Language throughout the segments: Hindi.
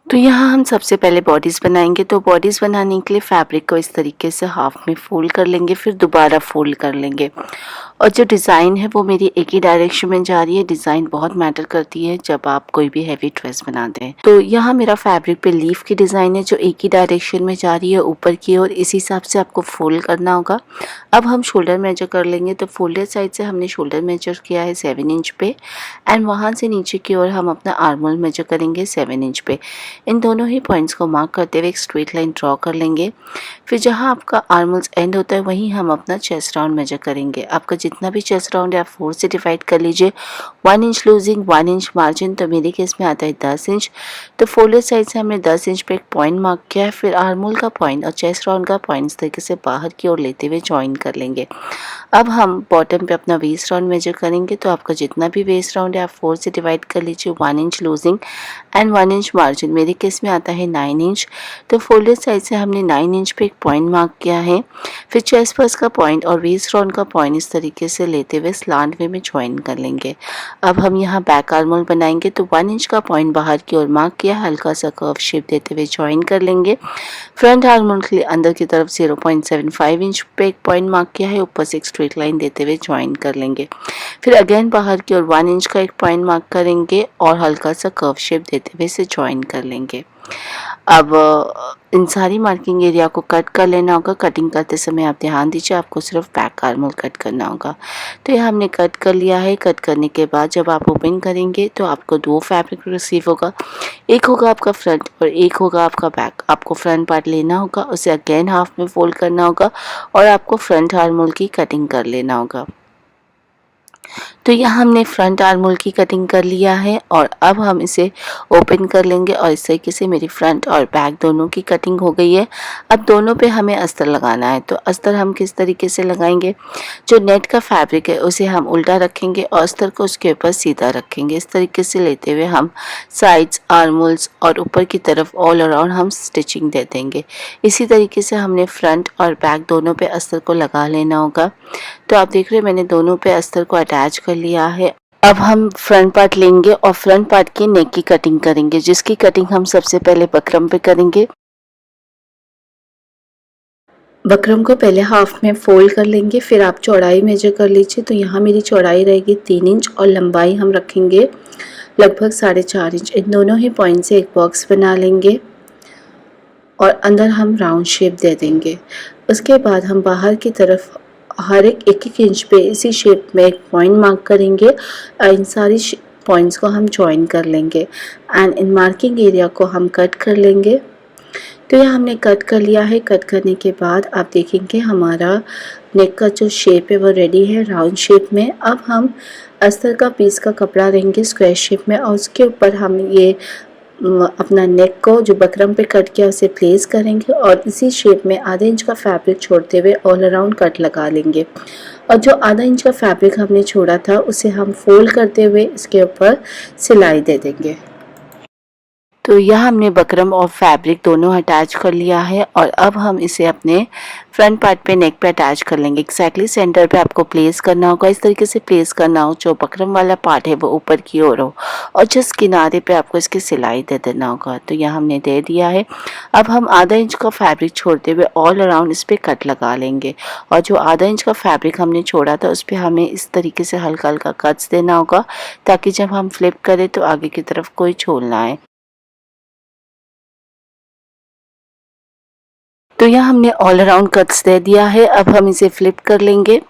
तो यहाँ हम सबसे पहले बॉडीज़ बनाएंगे। तो बॉडीज़ बनाने के लिए फैब्रिक को इस तरीके से हाफ में फोल्ड कर लेंगे, फिर दोबारा फोल्ड कर लेंगे। और जो डिज़ाइन है वो मेरी एक ही डायरेक्शन में जा रही है। डिज़ाइन बहुत मैटर करती है जब आप कोई भी हैवी ड्रेस बनाते हैं। तो यहाँ मेरा फैब्रिक पे लीफ की डिज़ाइन है जो एक ही डायरेक्शन में जा रही है ऊपर की ओर। इस हिसाब से आपको फोल्ड करना होगा। अब हम शोल्डर मेजर कर लेंगे। तो फोल्डेड साइड से हमने शोल्डर मेजर किया है 7 इंच पे, एंड वहाँ से नीचे की ओर हम अपना आर्म होल मेजर करेंगे 7 इंच पे। इन दोनों ही पॉइंट्स को मार्क करते हुए एक स्ट्रेट लाइन ड्रॉ कर लेंगे। फिर जहाँ आपका आर्म होल्स एंड होता है वहीं हम अपना चेस्ट राउंड मेजर करेंगे। आपका जितना भी चेस्ट राउंड है आप 4 से डिवाइड कर लीजिए। 1 इंच लूजिंग, 1 इंच मार्जिन, तो मेरे केस में आता है 10 इंच। तो फोल्डेड साइड से हमने 10 इंच पे एक पॉइंट मार्क किया है। फिर आर्म होल का पॉइंट और चेस्ट राउंड का पॉइंट इस तरीके से बाहर की ओर लेते हुए ज्वाइन कर लेंगे। अब हम बॉटम पे अपना वेस्ट राउंड मेजर करेंगे। तो आपका जितना भी वेस्ट राउंड है आप 4 से डिवाइड कर लीजिए। 1 inch losing and 1 inch margin, मेरे केस में आता है 9 इंच। तो फोल्डेड साइड से हमने 9 इंच पे एक पॉइंट मार्क किया है। फिर चेस्ट पर्स का पॉइंट और वेस्ट राउंड का पॉइंट इस तरीके से लेते हुए स्लांट वे में ज्वाइन कर लेंगे। अब हम यहाँ बैक आर्म होल बनाएंगे। तो 1 इंच का पॉइंट बाहर की ओर मार्क किया, हल्का सा कर्व शेप देते हुए ज्वाइन कर लेंगे। फ्रंट आर्म होल के लिए अंदर की तरफ 0.75 इंच पे एक पॉइंट मार्क किया है, ऊपर से एक स्ट्रेट लाइन देते हुए ज्वाइन कर लेंगे। फिर अगेन बाहर की ओर 1 इंच का एक पॉइंट मार्क करेंगे और हल्का सा कर्व शेप देते हुए इसे ज्वाइन कर लेंगे। अब इन सारी मार्किंग एरिया को कट कर लेना होगा। कटिंग करते समय आप ध्यान दीजिए, आपको सिर्फ बैक आर्म होल कट करना होगा। तो ये हमने कट कर लिया है। कट करने के बाद जब आप ओपन करेंगे तो आपको 2 फैब्रिक रिसीव होगा। एक होगा आपका फ्रंट और एक होगा आपका बैक। आपको फ्रंट पार्ट लेना होगा, उसे अगेन हाफ में फोल्ड करना होगा और आपको फ्रंट आर्म होल की कटिंग कर लेना होगा। तो यहाँ हमने फ्रंट आर्म होल की कटिंग कर लिया है और अब हम इसे ओपन कर लेंगे और इस तरीके से मेरी फ्रंट और बैक दोनों की कटिंग हो गई है। अब दोनों पे हमें अस्तर लगाना है। तो अस्तर हम किस तरीके से लगाएंगे, जो नेट का फैब्रिक है उसे हम उल्टा रखेंगे और अस्तर को उसके ऊपर सीधा रखेंगे। इस तरीके से लेते हुए हम साइड्स, आर्म होल्स और ऊपर की तरफ ऑल अराउंड हम स्टिचिंग दे देंगे। इसी तरीके से हमने फ्रंट और बैक दोनों पे अस्तर को लगा लेना होगा। तो आप देख रहे हैं मैंने दोनों पे अस्तर को अटैच कर लिया है। अब हम फ्रंट पार्ट लेंगे और फ्रंट पार्ट की नेक की कटिंग करेंगे, जिसकी कटिंग हम सबसे पहले बकरम पे करेंगे। बकरम को पहले हाफ में फोल्ड कर लेंगे। फिर आप चौड़ाई मेजर कर लीजिए। तो यहाँ मेरी चौड़ाई रहेगी 3 इंच और लंबाई हम रखेंगे लगभग 4.5 इंच। इन दोनों ही पॉइंट से एक बॉक्स बना लेंगे और अंदर हम राउंड शेप दे देंगे। उसके बाद हम बाहर की तरफ हर एक एक इंच पे इसी शेप में एक पॉइंट मार्क करेंगे। इन सारी पॉइंट्स को हम ज्वाइन कर लेंगे एंड इन मार्किंग एरिया को हम कट कर लेंगे। तो यह हमने कट कर लिया है। कट करने के बाद आप देखेंगे हमारा नेक का जो शेप है वो रेडी है राउंड शेप में। अब हम अस्तर का पीस का कपड़ा लेंगे स्क्वायर शेप में और उसके ऊपर हम ये अपना नेक को जो बकरम पे कट किया उसे प्लेस करेंगे और इसी शेप में आधे इंच का फैब्रिक छोड़ते हुए ऑल अराउंड कट लगा लेंगे। और जो आधा इंच का फैब्रिक हमने छोड़ा था उसे हम फोल्ड करते हुए इसके ऊपर सिलाई दे देंगे। तो यह हमने बकरम और फैब्रिक दोनों अटैच कर लिया है और अब हम इसे अपने फ्रंट पार्ट पे नेक पे अटैच कर लेंगे। एक्जैक्टली सेंटर पे आपको प्लेस करना होगा। इस तरीके से प्लेस करना हो जो बकरम वाला पार्ट है वो ऊपर की ओर हो और जस्ट किनारे पे आपको इसकी सिलाई दे देना होगा। तो यह हमने दे दिया है। अब हम आधा इंच का फैब्रिक छोड़ते हुए ऑल अराउंड इस पर कट लगा लेंगे और जो आधा इंच का फैब्रिक हमने छोड़ा था उस पर हमें इस तरीके से हल्का हल्का कट्स देना होगा ताकि जब हम फ्लिप करें तो आगे की तरफ कोई छोल ना आए। तो यहाँ हमने ऑल अराउंड कट्स दे दिया है। अब हम इसे फ्लिप कर लेंगे।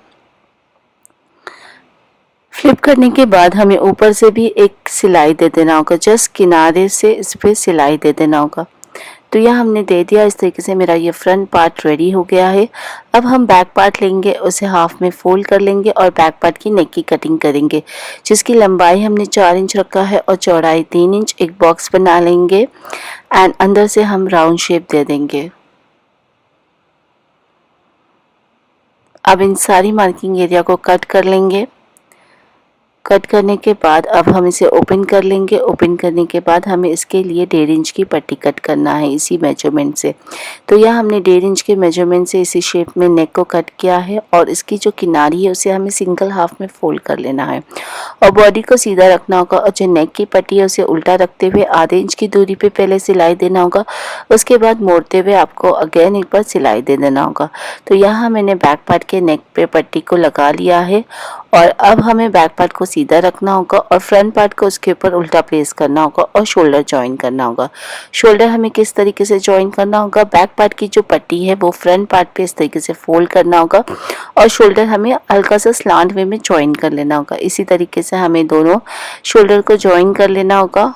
फ्लिप करने के बाद हमें ऊपर से भी एक सिलाई दे देना होगा, जस्ट किनारे से इस पे सिलाई दे देना होगा। तो यह हमने दे दिया। इस तरीके से मेरा ये फ्रंट पार्ट रेडी हो गया है। अब हम बैक पार्ट लेंगे, उसे हाफ में फोल्ड कर लेंगे और बैक पार्ट की नेक की कटिंग करेंगे, जिसकी लंबाई हमने 4 इंच रखा है और चौड़ाई 3 इंच। एक बॉक्स बना लेंगे एंड अंदर से हम राउंड शेप दे देंगे। अब इन सारी मार्किंग एरिया को कट कर लेंगे। कट करने के बाद अब हम इसे ओपन कर लेंगे। ओपन करने के बाद हमें इसके लिए 1.5 इंच की पट्टी कट करना है इसी मेजरमेंट से। तो यह हमने 1.5 इंच के मेजरमेंट से इसी शेप में नेक को कट किया है और इसकी जो किनारी है उसे हमें सिंगल हाफ में फोल्ड कर लेना है और बॉडी को सीधा रखना होगा और जो नेक की पट्टी है उसे उल्टा रखते हुए आधे इंच की दूरी पे पहले सिलाई देना होगा। उसके बाद मोड़ते हुए आपको अगेन एक बार सिलाई दे देना होगा। तो यहाँ मैंने बैक पार्ट के नेक पे पट्टी को लगा लिया है और अब हमें बैक पार्ट को सीधा रखना होगा और फ्रंट पार्ट को उसके ऊपर उल्टा प्लेस करना होगा और शोल्डर ज्वाइन करना होगा। शोल्डर हमें किस तरीके से ज्वाइन करना होगा, बैक पार्ट की जो पट्टी है वो फ्रंट पार्ट पे इस तरीके से फोल्ड करना होगा और शोल्डर हमें हल्का सा स्लांट वे में ज्वाइन कर लेना होगा। इसी तरीके से हमें दोनों शोल्डर को ज्वाइन कर लेना होगा।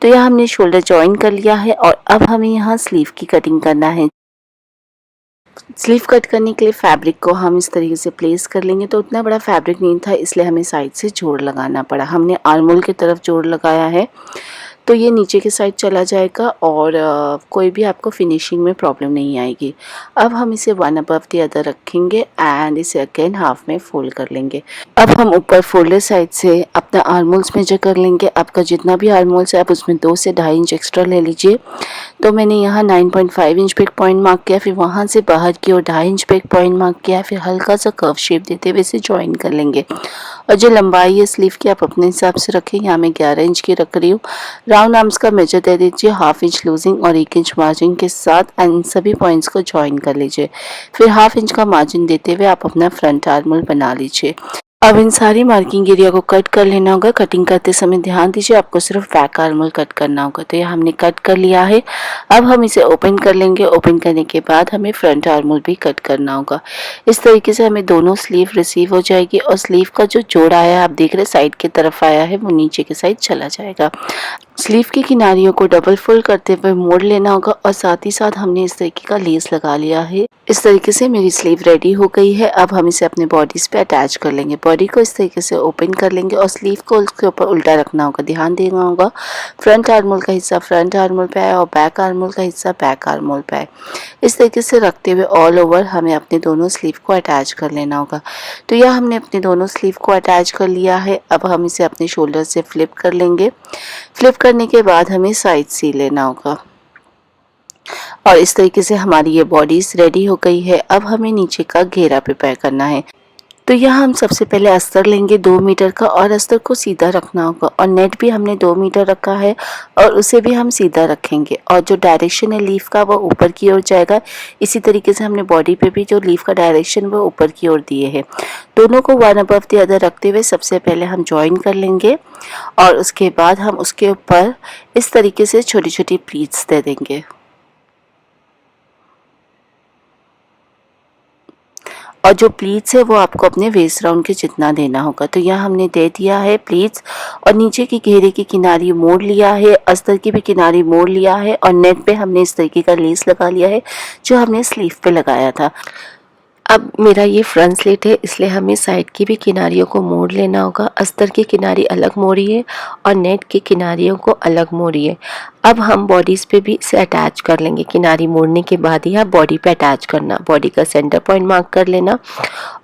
तो यह हमने शोल्डर ज्वाइन कर लिया है और अब हमें यहाँ स्लीव की कटिंग करना है। स्लीव कट करने के लिए फैब्रिक को हम इस तरीके से प्लेस कर लेंगे। तो उतना बड़ा फैब्रिक नहीं था इसलिए हमें साइड से जोड़ लगाना पड़ा। हमने आर्मोल की तरफ जोड़ लगाया है तो ये नीचे के साइड चला जाएगा और कोई भी आपको फिनिशिंग में प्रॉब्लम नहीं आएगी। अब हम इसे वन अबव द अदर रखेंगे एंड इसे अगेन हाफ में फोल्ड कर लेंगे। अब हम ऊपर फोल्डर साइड से अपना आर्मोल्स मेजर कर लेंगे। आपका जितना भी आर्मोल्स है आप उसमें 2 से 2.5 इंच एक्स्ट्रा ले लीजिए। तो मैंने यहाँ 9.5 इंच पे एक पॉइंट मार्क किया, फिर वहाँ से बाहर की ओर 2.5 इंच पे एक पॉइंट मार्क किया, फिर हल्का सा कर्व शेप देते हुए इसे ज्वाइन कर लेंगे। और जो लंबाई है स्लीव की आप अपने हिसाब से रखें। यहाँ मैं 11 इंच की रख रही हूँ। राउंड आर्म्स का मेजर दे दीजिए 1/2 इंच लूजिंग और 1 इंच मार्जिन के साथ एंड इन सभी पॉइंट्स को ज्वाइन कर लीजिए। फिर 1/2 इंच का मार्जिन देते हुए आप अपना फ्रंट आर्मोल बना लीजिए। अब इन सारी मार्किंग एरिया को कट कर लेना होगा। कटिंग करते समय ध्यान दीजिए आपको सिर्फ बैक आर्मोल कट करना होगा। तो यह हमने कट कर लिया है। अब हम इसे ओपन कर लेंगे। ओपन करने के बाद हमें फ्रंट आर्मोल भी कट करना होगा। इस तरीके से हमें दोनों स्लीव रिसीव हो जाएगी और स्लीव का जो जोड़ आया है आप देख रहे साइड की तरफ आया है वो नीचे के साइड चला जाएगा। स्लीव की किनारियों को डबल फोल्ड करते हुए मोड़ लेना होगा और साथ ही साथ हमने इस तरीके का लेस लगा लिया है। इस तरीके से मेरी स्लीव रेडी हो गई है। अब हम इसे अपने बॉडीज पे अटैच कर लेंगे। बॉडी को इस तरीके से ओपन कर लेंगे और स्लीव को उसके ऊपर उल्टा रखना होगा। ध्यान देना होगा फ्रंट आर्मोल का हिस्सा फ्रंट आर्मोल पे आए और बैक आर्मोल का हिस्सा बैक आर्मोल पे आए। इस तरीके से रखते हुए ऑल ओवर हमें अपने दोनों स्लीव को अटैच कर लेना होगा। तो यह हमने अपने दोनों स्लीव को अटैच कर लिया है। अब हम इसे अपने शोल्डर से फ्लिप कर लेंगे। फ्लिप करने के बाद हमें साइड सी लेना होगा और इस तरीके से हमारी ये बॉडीज रेडी हो गई है। अब हमें नीचे का घेरा प्रिपेयर करना है। तो यहाँ हम सबसे पहले अस्तर लेंगे 2 मीटर का और अस्तर को सीधा रखना होगा और नेट भी हमने 2 मीटर रखा है और उसे भी हम सीधा रखेंगे और जो डायरेक्शन है लीफ का वो ऊपर की ओर जाएगा। इसी तरीके से हमने बॉडी पे भी जो लीफ का डायरेक्शन वो ऊपर की ओर दिए है। दोनों को वन अबव द अदर रखते हुए सबसे पहले हम ज्वाइन कर लेंगे और उसके बाद हम उसके ऊपर इस तरीके से छोटी छोटी प्लीट्स दे देंगे। और जो प्लीट्स है वो आपको अपने वेस्ट राउंड के जितना देना होगा। तो यहाँ हमने दे दिया है प्लीट्स और नीचे की घेरे की किनारी मोड़ लिया है, अस्तर की भी किनारी मोड़ लिया है और नेट पे हमने इस तरीके का लेस लगा लिया है जो हमने स्लीव पे लगाया था। अब मेरा ये फ्रंट स्लिट है इसलिए हमें साइड की भी किनारियों को मोड़ लेना होगा। अस्तर की किनारी अलग मोड़िए और नेट की किनारियों को अलग मोड़िए। अब हम बॉडीज़ पे भी इसे अटैच कर लेंगे। किनारी मोड़ने के बाद ही आप बॉडी पे अटैच करना। बॉडी का सेंटर पॉइंट मार्क कर लेना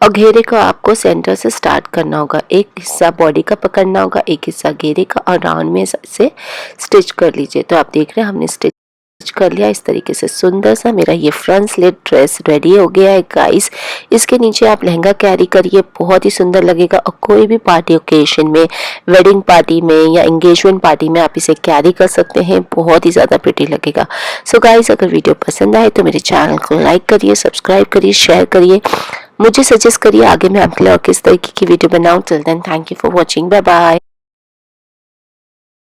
और घेरे को आपको सेंटर से स्टार्ट करना होगा। एक हिस्सा बॉडी का पकड़ना होगा, एक हिस्सा घेरे का और राउंड में से स्टिच कर लीजिए। तो आप देख रहे हैं हमने स्टिच कर लिया। इस तरीके से सुंदर सा मेरा ये फ्रंट स्लिट ड्रेस रेडी हो गया है गाइस। इसके नीचे आप लहंगा कैरी करिए, बहुत ही सुंदर लगेगा और कोई भी पार्टी ओकेशन में, वेडिंग पार्टी में या एंगेजमेंट पार्टी में आप इसे कैरी कर सकते हैं, बहुत ही ज़्यादा प्रिटी लगेगा। सो गाइस अगर वीडियो पसंद आए तो मेरे चैनल को लाइक करिए, सब्सक्राइब करिए, शेयर करिए, मुझे सजेस्ट करिए आगे मैं आपके लिए और किस तरीके की वीडियो बनाऊँ। Till then thank you for watching, bye bye.